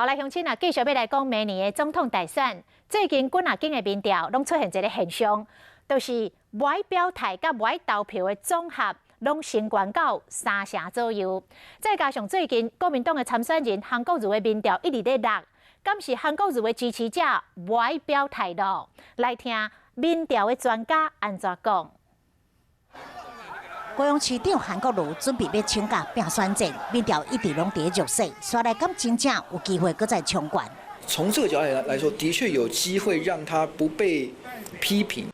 好，来，乡亲啊，继续要来讲明年的总统大选。最近几啊间的民调拢出现一个现象，就是歪表态甲歪投票的总和拢升悬到3成左右。再加上最近国民党的参选人韩国瑜的民调一直在落，敢是韩国瑜的支持者歪表态咯？来听民调的专家安怎讲。 高雄市长韩国瑜准备要请假拼选战，民调一直拢伫弱势，所来敢真正有机会搁再冲冠。从这个角度来说，的确有机会让他不被批评。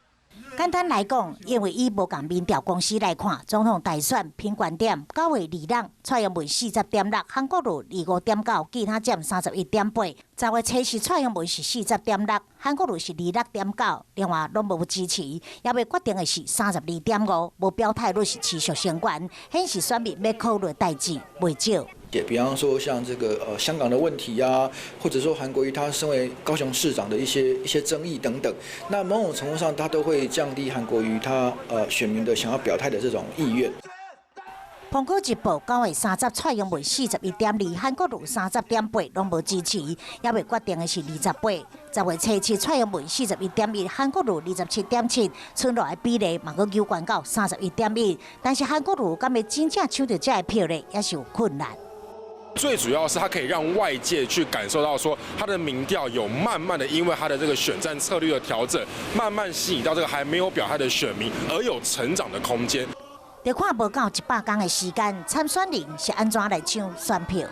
简单来讲，因为以无共民调公司来看，总统大选平悬点9月2日，蔡英文40.6，韩国瑜25.9，其他占31.8。10月7日，蔡英文是40.6，韩国瑜是26.9，另外拢无支持，也未决定的是32.5，无表态率是持续升悬，显示选民要考虑的代志未少。 也比方说像这个香港的问题啊，或者说韩国瑜他身为高雄市长的一些争议等等，那某种程度上他都会降低韩国瑜他选民的想要表态的这种意愿。 苹果日报9月30，蔡英文41.2，韩国瑜30.8，拢无支持，也未决定的是28。10月7日，蔡英文41.1，韩国瑜27.7，剩落的比例嘛阁扭悬到31.1，但是韩国瑜敢要真正抢到这个票呢，也是有困难。 最主要是它可以让外界去感受到说，他的民调有慢慢的因为他的这个选战策略的调整，慢慢吸引到这个还没有表态的选民，而有成长的空间。得看无到100天的时间，参选人是安怎来抢选票。